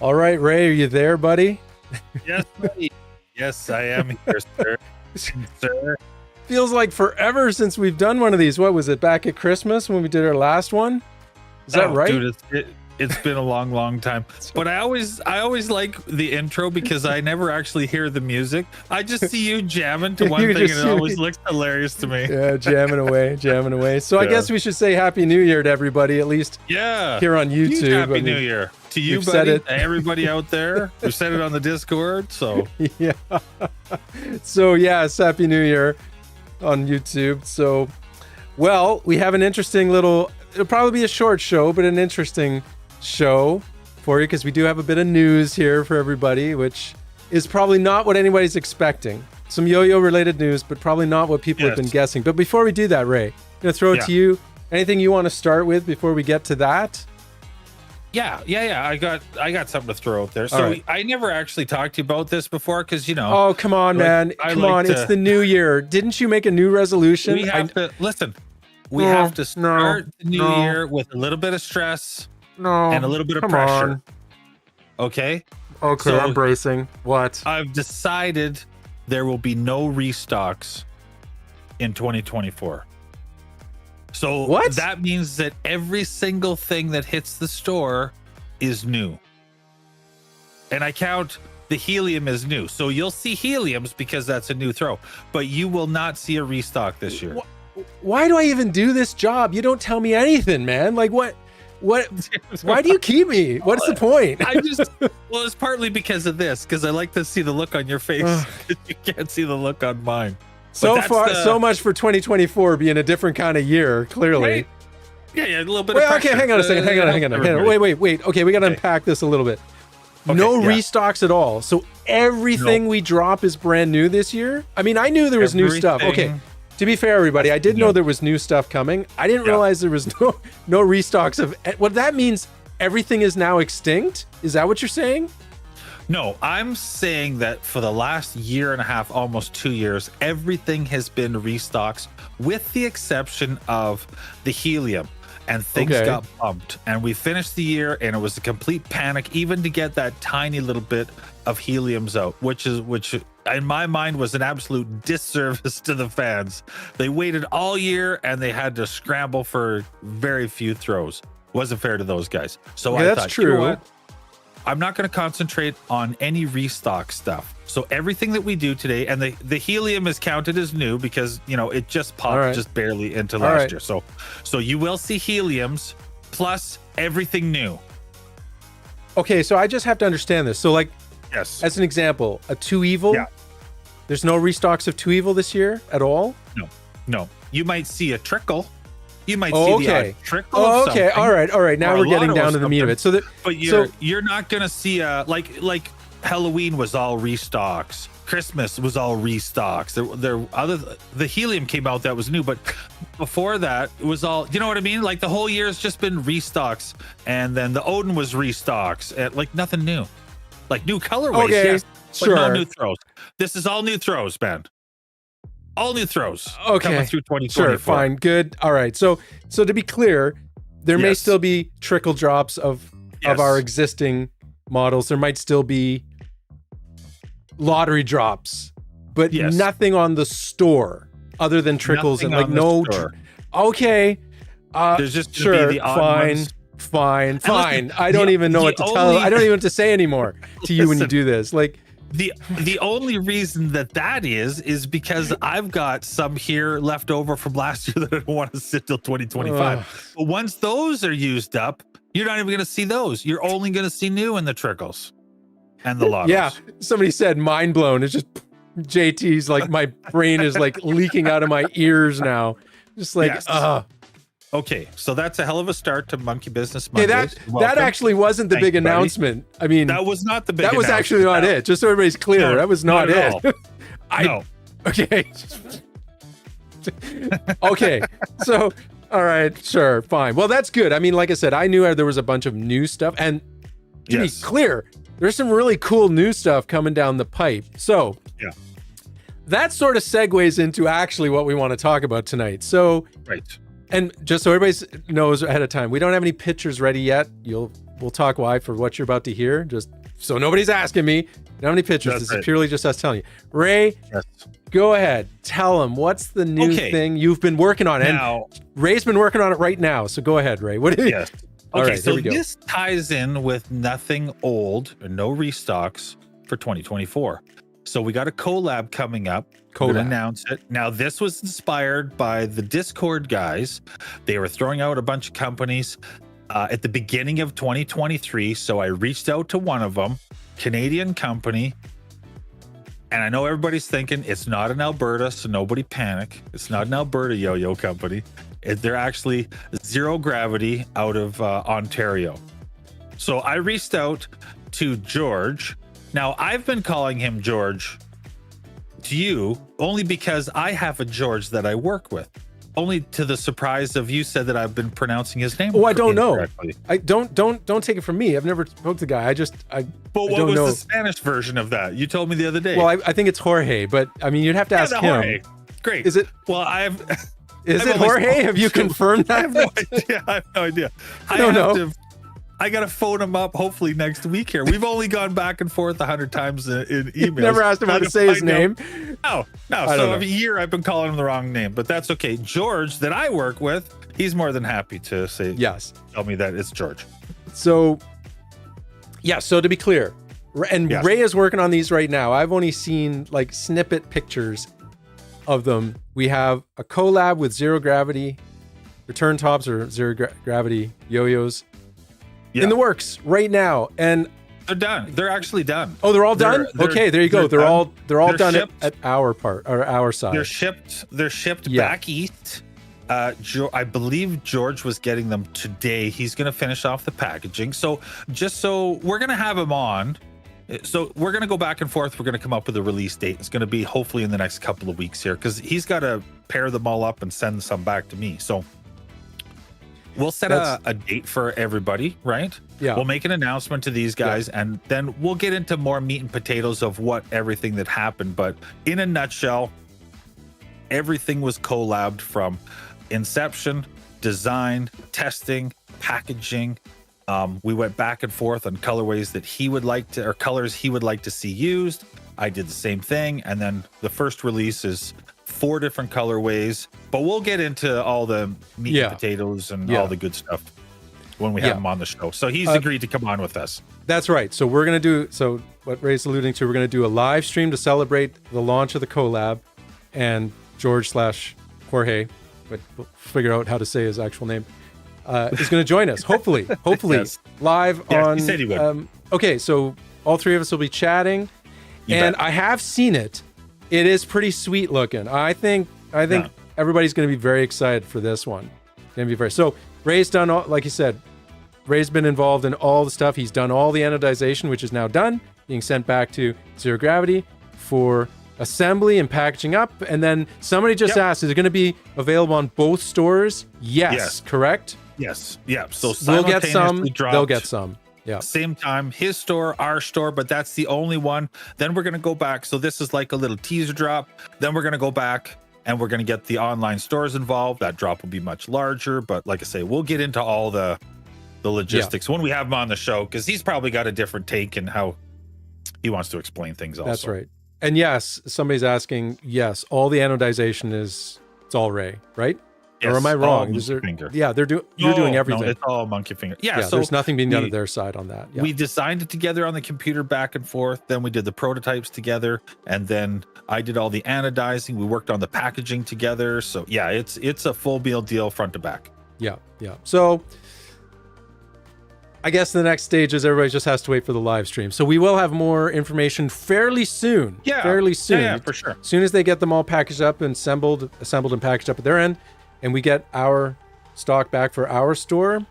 All right, Ray, are you there, buddy? Yes, buddy. Yes, I am here, sir. Sir. Feels like forever since we've done one of these. What was it, back at Christmas when we did our last one? Is that right? Dude, it's been a long time. But I always like the intro because I never actually hear the music. I just see you jamming to one thing and it always looks hilarious to me. Yeah, jamming away. So I guess we should say Happy New Year to everybody, at least here on YouTube. Happy New Year to you, buddy, and everybody out there. We said it on the Discord, so. Yeah. So yes, Happy New Year on YouTube. So, well, we have an interesting little, it'll probably be a short show, but an interesting show for you because we do have a bit of news here for everybody, which is probably not what anybody's expecting. Some yo-yo related news, but probably not what people have been guessing. But before we do that, Ray, I'm gonna throw it to you. Anything you want to start with before we get to that? Yeah. I got something to throw out there. So I never actually talked to you about this before because, you know. Oh, come on, man. Come on. It's the new year. Didn't you make a new resolution? We have to listen. We have to start the new year with a little bit of stress and a little bit of pressure. Okay? Okay, so I'm bracing. What? I've decided there will be no restocks in 2024. So that means that every single thing that hits the store is new. And I count the helium as new. So you'll see heliums because that's a new throw, but you will not see a restock this year. Why do I even do this job? You don't tell me anything, man. Like what, why do you keep me? What's the point? Well, it's partly because of this, because I like to see the look on your face. You can't see the look on mine. So much for 2024 being a different kind of year, clearly. Right? Yeah, a little bit of pressure. Okay, hang on a second. Hang on. Wait. Okay, we got to unpack this a little bit. Okay, no restocks at all. So everything we drop is brand new this year? I mean, I knew there was new stuff. Okay, to be fair, everybody, I did know there was new stuff coming. I didn't realize there was no restocks of... What that means, everything is now extinct? Is that what you're saying? No, I'm saying that for the last year and a half, almost 2 years, everything has been restocks with the exception of the helium, and things got bumped. And we finished the year and it was a complete panic, even to get that tiny little bit of heliums out, which in my mind was an absolute disservice to the fans. They waited all year and they had to scramble for very few throws. Wasn't fair to those guys. So I thought, you know what? I'm not going to concentrate on any restock stuff. So everything that we do today, and the helium is counted as new because, you know, it just popped just barely into last year. So you will see heliums plus everything new. Okay, so I just have to understand this. So like, as an example, a 2 Evil. Yeah. There's no restocks of 2 Evil this year at all? No. You might see a trickle. You might see the trickle of something. All right. Now we're getting down to the meat of it. But you're not gonna see like Halloween was all restocks. Christmas was all restocks. The helium came out that was new, but before that it was all, you know what I mean? Like the whole year has just been restocks, and then the Odin was restocks, and like nothing new, like new colorways. But no new throws. This is all new throws, man. All new throws coming through 2024. Sure, fine, good. All right. So to be clear, there may still be trickle drops of our existing models. There might still be lottery drops, but nothing on the store other than trickles nothing and like no. Okay. There's just be the odd ones. Fine. I don't even know what to tell. I don't even know what to say anymore to you when you do this. Like. The only reason that is because I've got some here left over from last year that I don't want to sit till 2025. But once those are used up, you're not even going to see those. You're only going to see new in the trickles and the lottos. Yeah, somebody said mind blown. It's just JT's like my brain is like leaking out of my ears now. Just like Okay, so that's a hell of a start to Monkey Business Okay, Mondays. that actually wasn't the Thank big you, buddy. announcement. I mean, That was not the big that was announcement. actually not it. Just so everybody's clear, No, that was not at it. all. No. Okay. Okay. So, all right, sure, fine. Well, that's good. I mean, like I said, I knew there was a bunch of new stuff, and to be clear, there's some really cool new stuff coming down the pipe. So, yeah, that sort of segues into actually what we want to talk about tonight. So, right. And just so everybody knows ahead of time, we don't have any pictures ready yet. We'll talk why for what you're about to hear, just so nobody's asking me. We don't have any pictures. That's this right. is purely just us telling you. Ray, go ahead. Tell them what's the new thing you've been working on. Now, and Ray's been working on it right now. So go ahead, Ray. What? Yes. All Okay, right, so here we go. this ties in with nothing old or no restocks for 2024. So we got a collab coming up. We're gonna announce it. Now, this was inspired by the Discord guys. They were throwing out a bunch of companies at the beginning of 2023. So I reached out to one of them, Canadian company. And I know everybody's thinking it's not in Alberta, so nobody panic. It's not an Alberta yo-yo company. They're actually Zero Gravity out of Ontario. So I reached out to George. Now, I've been calling him George to you only because I have a George that I work with. Only to the surprise of you said that I've been pronouncing his name. Oh, I don't know. Correctly. I don't take it from me. I've never spoke to the guy. But what was the Spanish version of that? You told me the other day. Well, I think it's Jorge, but I mean, you'd have to ask him. Jorge. Great. Is it? Well, Is it Jorge? Have you confirmed that? I have no idea. I have no idea. I don't know. I got to phone him up hopefully next week here. We've only gone back and forth 100 times in emails. You've never asked him how to say his name? No. So a year I've been calling him the wrong name, but that's okay. George that I work with, he's more than happy to say, yes. Tell me that it's George. So, yeah. So to be clear, and yes. Ray is working on these right now. I've only seen like snippet pictures of them. We have a collab with Zero Gravity return tops or Zero Gravity yo-yos. Yeah. In the works right now, and they're done. They're actually done. Oh, they're all done. Okay, there you go. They're all done at our part or our side. They're shipped back east. I believe George was getting them today. He's going to finish off the packaging. So we're going to have him on. So we're going to go back and forth. We're going to come up with a release date. It's going to be hopefully in the next couple of weeks here because he's got to pair them all up and send some back to me. So. We'll set a date for everybody, right? Yeah. We'll make an announcement to these guys, and then we'll get into more meat and potatoes of what everything that happened. But in a nutshell, everything was collabed from inception, design, testing, packaging. We went back and forth on colorways that he would like to, or colors he would like to see used. I did the same thing. And then the first release is 4 different colorways, but we'll get into all the meat and potatoes and all the good stuff when we have him on the show. So he's agreed to come on with us. That's right. So we're going to do, what Ray's alluding to, we're going to do a live stream to celebrate the launch of the collab, and George/Jorge, but we'll figure out how to say his actual name, is going to join us. Hopefully, yes. Live on. He said he would. Okay. So all 3 of us will be chatting, and I have seen it. It is pretty sweet looking. I think everybody's going to be very excited for this one. Going to be so Ray's done all, like you said, Ray's been involved in all the stuff. He's done all the anodization, which is now done, being sent back to Zero Gravity for assembly and packaging up. And then somebody just asked, is it going to be available on both stores? Yes. Correct? Yes. Yeah. So we'll get some, they'll get some. Yeah. Same time, his store, our store, but that's the only one. Then we're going to go back. So this is like a little teaser drop. Then we're going to go back and we're going to get the online stores involved. That drop will be much larger. But like I say, we'll get into all the logistics when we have him on the show, because he's probably got a different take and how he wants to explain things also. That's right. And yes, somebody's asking, yes, all the anodization it's all Ray, right? Yes, or am I wrong? They're doing everything. No, it's all MonkeyfingeR. Yeah, so there's nothing being done on their side on that. Yeah. We designed it together on the computer back and forth. Then we did the prototypes together, and then I did all the anodizing. We worked on the packaging together. So yeah, it's a full meal deal front to back. Yeah. So I guess the next stage is everybody just has to wait for the live stream. So we will have more information fairly soon. Yeah, fairly soon. Yeah, for sure. As soon as they get them all packaged up and assembled and packaged up at their end, and we get our stock back for our store,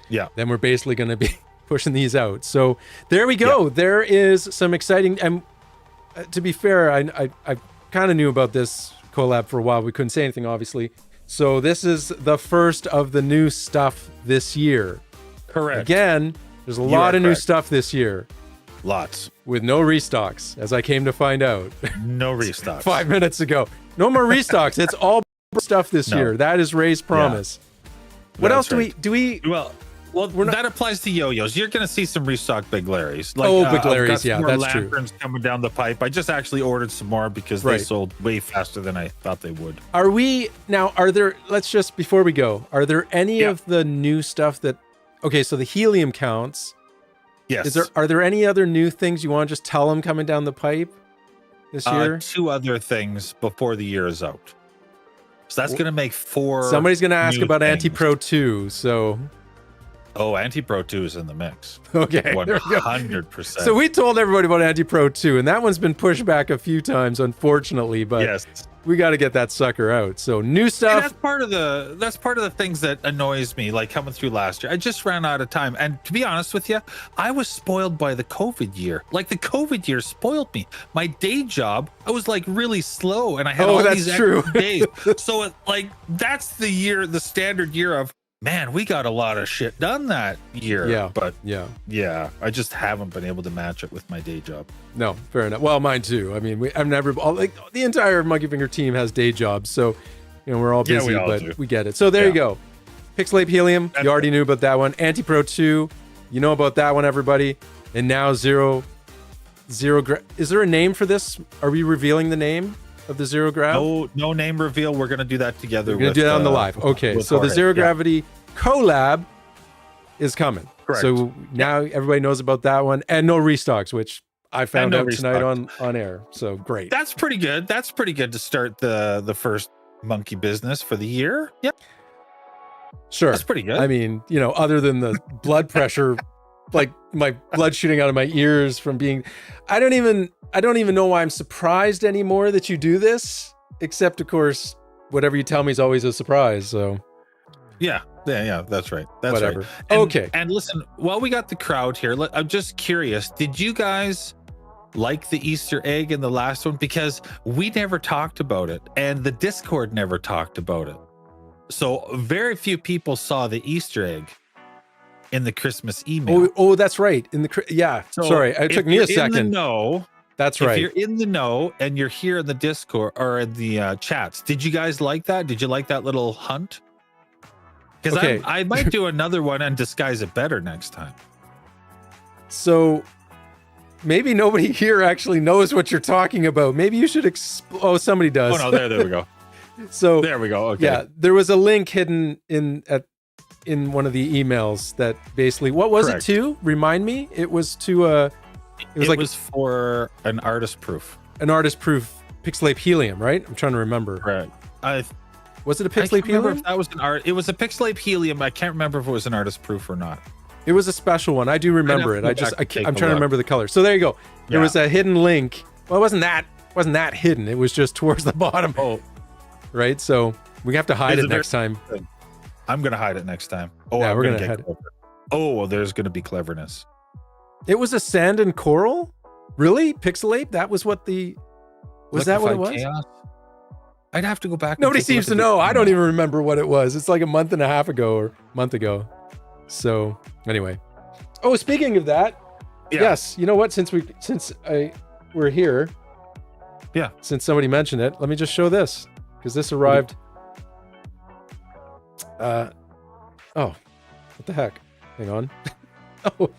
then we're basically going to be pushing these out. So there we go. There is some exciting, and to be fair, I kind of knew about this collab for a while. We couldn't say anything, obviously. So this is the first of the new stuff this year. Correct. Again, there's a lot of new stuff this year. Lots. With no restocks, as I came to find out. No restocks. 5 minutes ago. No more restocks. It's all stuff this year. That is Ray's promise. What else do we Well, that applies to yo-yos. You're going to see some restock Begleris. Like, Begleris, yeah, that's true. Lanterns coming down the pipe. I just actually ordered some more because they sold way faster than I thought they would. Are there, let's just, before we go, are there any of the new stuff that, okay, so the helium counts. Yes. Are there any other new things you want to just tell them coming down the pipe this year? 2 other things before the year is out. So that's going to make 4. Somebody's going to ask about Anti-Pro 2, so... Oh, Anti-Pro 2 is in the mix. Okay. 100%. So we told everybody about Anti-Pro 2, and that one's been pushed back a few times, unfortunately, but we got to get that sucker out. So new stuff. That's part of the things that annoys me, like coming through last year. I just ran out of time. And to be honest with you, I was spoiled by the COVID year. Like the COVID year spoiled me. My day job, I was like really slow and I had all these extra days. So that's the standard year of, man, we got a lot of shit done that year. But I just haven't been able to match it with my day job. No, fair enough. Well, mine too. I mean, I've never, the entire MonkeyfingeR team has day jobs, so we're all busy, but we get it. So there you go. Pixelate Helium, you already knew about that one. Anti-Pro 2, you know about that one, everybody. And now Zero. Is there a name for this? Are we revealing the name of the Zero Grav? No name reveal. We're going to do that together. We're going to do that on the live. Okay, so the Zero Gravity collab is coming. Correct. So now everybody knows about that one, and no restocks, which I found out tonight on air. So great. That's pretty good. That's pretty good to start the first monkey business for the year. Yep. Sure. That's pretty good. I mean, other than the blood pressure, like my blood shooting out of my ears from being, I don't even know why I'm surprised anymore that you do this, except of course, whatever you tell me is always a surprise. So yeah, that's right. That's whatever. Right. Okay. And listen, while we got the crowd here, I'm just curious, did you guys like the Easter egg in the last one? Because we never talked about it and the Discord never talked about it. So very few people saw the Easter egg in the Christmas email. Oh, that's right. So sorry, it took me a second. No, that's right. If you're in the know and you're here in the Discord or in the chats, did you guys like that? Did you like that little hunt? Because I might do another one and disguise it better next time. So maybe nobody here actually knows what you're talking about. Maybe you should somebody does. Oh no, there we go. So there we go. Okay. Yeah, there was a link hidden in one of the emails that basically, what was it to? Remind me. It was to it was for an artist proof. An artist proof Pixelate Helium, right? I'm trying to remember. Right. Was it a Pixelate Helium? If that was it was a Pixelate Helium. I can't remember if it was an artist proof or not. It was a special one. I do remember it. I'm trying to remember the color. So there you go. There was a hidden link. Well, it wasn't that hidden. It was just towards the bottom. Oh. Right? So we have to hide it next time. I'm going to hide it next time. Oh, yeah, we're going to hide it. Oh, well, there's going to be cleverness. It was a sand and coral? Really? Pixelate? That was what was that what it was? Chaos? I'd have to go back. Nobody seems to know. I don't even remember what it was. It's like a month and a half ago or a month ago. So anyway. Oh, speaking of that. Yeah. Yes. You know what? Since we're here. Yeah. Since somebody mentioned it, let me just show this. Because this arrived. Oh, what the heck? Hang on. Oh,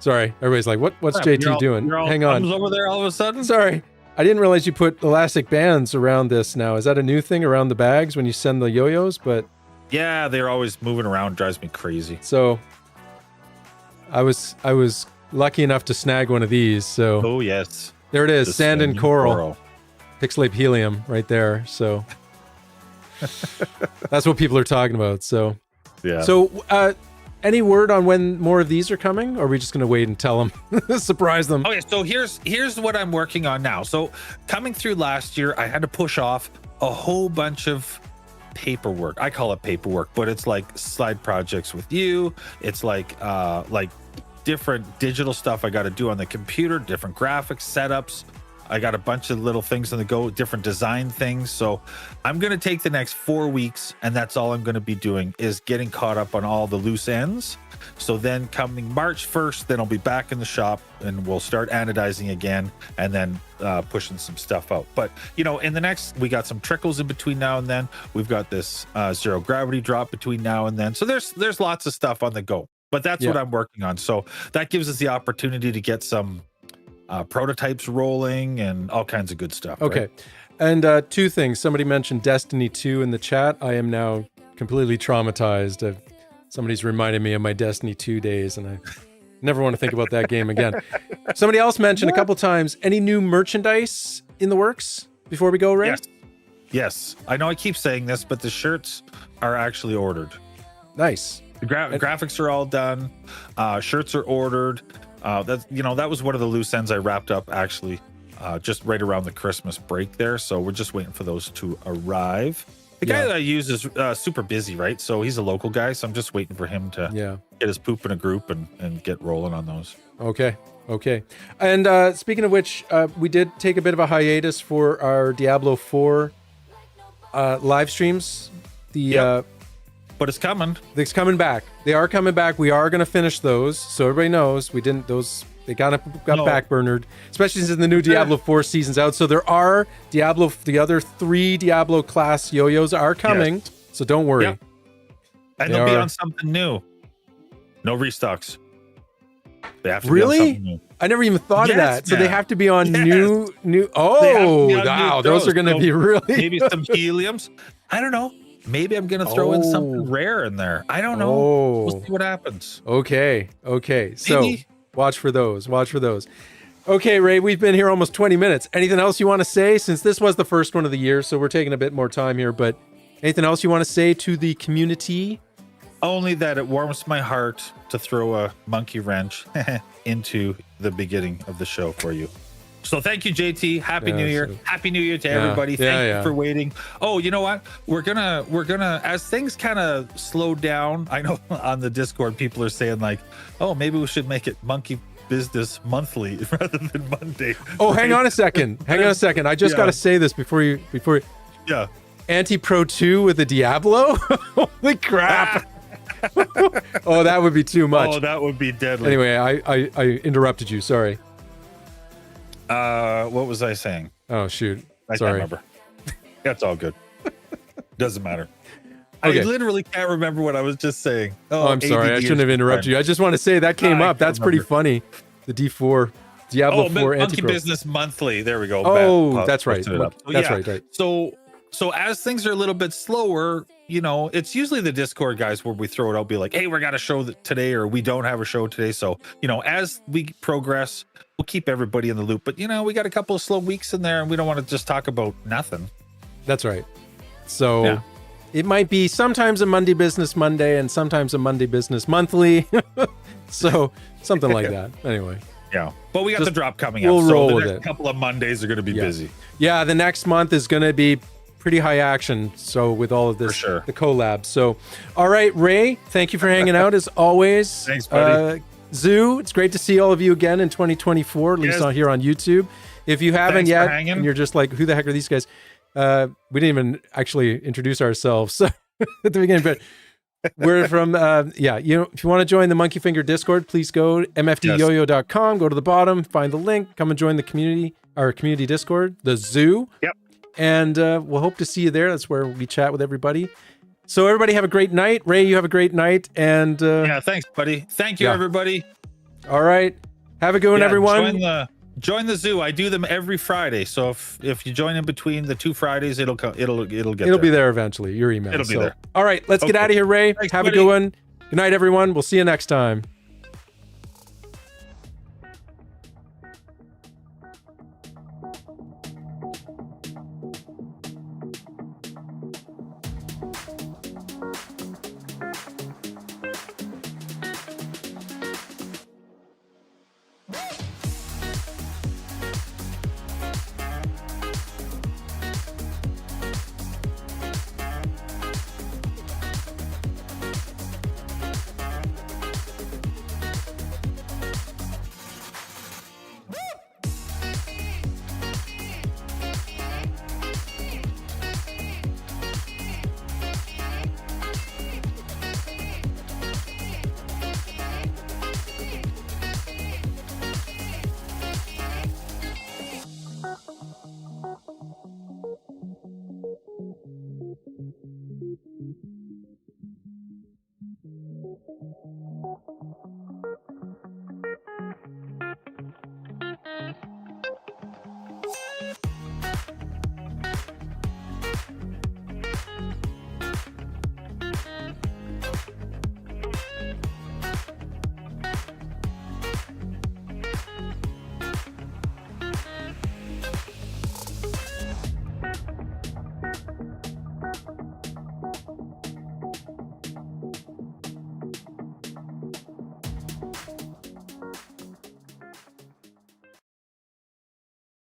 sorry. Everybody's like, what's JT doing? Hang on. Over there all of a sudden. Sorry, I didn't realize you put elastic bands around this. Now, is that a new thing around the bags when you send the yo-yos? But yeah, they're always moving around. Drives me crazy. So I was lucky enough to snag one of these. So oh yes, there it is. Sand and coral. Pixelate Helium right there. So that's what people are talking about. So yeah. So any word on when more of these are coming, or are we just going to wait and tell them, surprise them? Okay, so here's what I'm working on now. So coming through last year, I had to push off a whole bunch of paperwork. I call it paperwork, but it's like side projects with you. It's like different digital stuff I got to do on the computer, different graphics setups. I got a bunch of little things on the go, different design things. So I'm going to take the next 4 weeks, and that's all I'm going to be doing is getting caught up on all the loose ends. So then coming March 1st, then I'll be back in the shop and we'll start anodizing again and then pushing some stuff out. But, you know, we got some trickles in between now and then. We've got this zero gravity drop between now and then. So there's lots of stuff on the go, but that's what I'm working on. So that gives us the opportunity to get some prototypes rolling and all kinds of good stuff. Okay. Right? And 2 things. Somebody mentioned Destiny 2 in the chat. I am now completely traumatized. Somebody's reminded me of my Destiny 2 days, and I never want to think about that game again. Somebody else mentioned a couple times, any new merchandise in the works before we go, Ray? Yes. I know I keep saying this, but the shirts are actually ordered. Nice. The graphics are all done. Shirts are ordered. That was one of the loose ends I wrapped up actually just right around the Christmas break there. So we're just waiting for those to arrive. The guy that I use is super busy, right? So he's a local guy. So I'm just waiting for him to get his poop in a group and get rolling on those. Okay. And speaking of which, we did take a bit of a hiatus for our Diablo 4 live streams. But it's coming. It's coming back. They are coming back. We are going to finish those. So everybody knows they got backburnered, especially since the new Diablo 4 season's out. So there are the other 3 Diablo class yo-yos are coming. Yes. So don't worry. Yep. And they'll be on something new. No restocks. They have to be on something new. I never even thought of that. So they have to be on new. Oh, wow. Those are going to be really. Maybe some heliums. I don't know. Maybe I'm going to throw in something rare in there. I don't know. We'll see what happens. Okay. So watch for those. Okay, Ray, we've been here almost 20 minutes. Anything else you want to say? Since this was the first one of the year, so we're taking a bit more time here, but anything else you want to say to the community? Only that it warms my heart to throw a monkey wrench into the beginning of the show for you. So thank you, JT. Happy New Year. Happy New Year to everybody. Thank you for waiting. Oh, you know what? We're gonna as things kind of slow down. I know on the Discord people are saying like, oh, maybe we should make it Monkey Business Monthly rather than Monday. Oh, right? Hang on a second. I just got to say this before you. Yeah. Anti-Pro 2 with the Diablo? Holy crap. Oh, that would be too much. Oh, that would be deadly. Anyway, I interrupted you. Sorry. What was I saying? Oh, shoot. I can't remember. That's all good. Doesn't matter. Okay. I literally can't remember what I was just saying. Oh, I'm sorry. I shouldn't have interrupted you. I just want to say that came up. That's pretty funny. The D4, Diablo 4 Monkey Anti-Pro. Business Monthly. There we go. Oh, that's right. That's right. So as things are a little bit slower, you know, it's usually the Discord guys where we throw it out, be like, hey, we got a show today, or we don't have a show today. So, you know, as we progress, we'll keep everybody in the loop. But, you know, we got a couple of slow weeks in there and we don't want to just talk about nothing. That's right. So it might be sometimes a Monday Business Monday and sometimes a Monday Business Monthly. So something like that. Anyway. Yeah. But we got the drop coming up. We'll roll with it. A couple of Mondays are going to be busy. Yeah. The next month is going to be pretty high action. So with all of this, the collab. So, all right, Ray, thank you for hanging out as always. Thanks, buddy. Zoo, it's great to see all of you again in 2024, at least on here on YouTube. If you haven't yet, and you're just like, who the heck are these guys? We didn't even actually introduce ourselves at the beginning, but we're from, if you want to join the MonkeyfingeR Discord, please go to mfdyoyo.com, go to the bottom, find the link, come and join the community, our community Discord, the Zoo. Yep. And we'll hope to see you there. That's where we chat with everybody. So everybody have a great night. Ray, you have a great night. And thanks, buddy. Thank you, everybody. All right. Have a good one, everyone. Join the Zoo. I do them every Friday. So if you join in between the 2 Fridays, it'll be there eventually. Your email. It'll be there. All right, let's get out of here, Ray. Thanks, have a good one. Good night, everyone. We'll see you next time.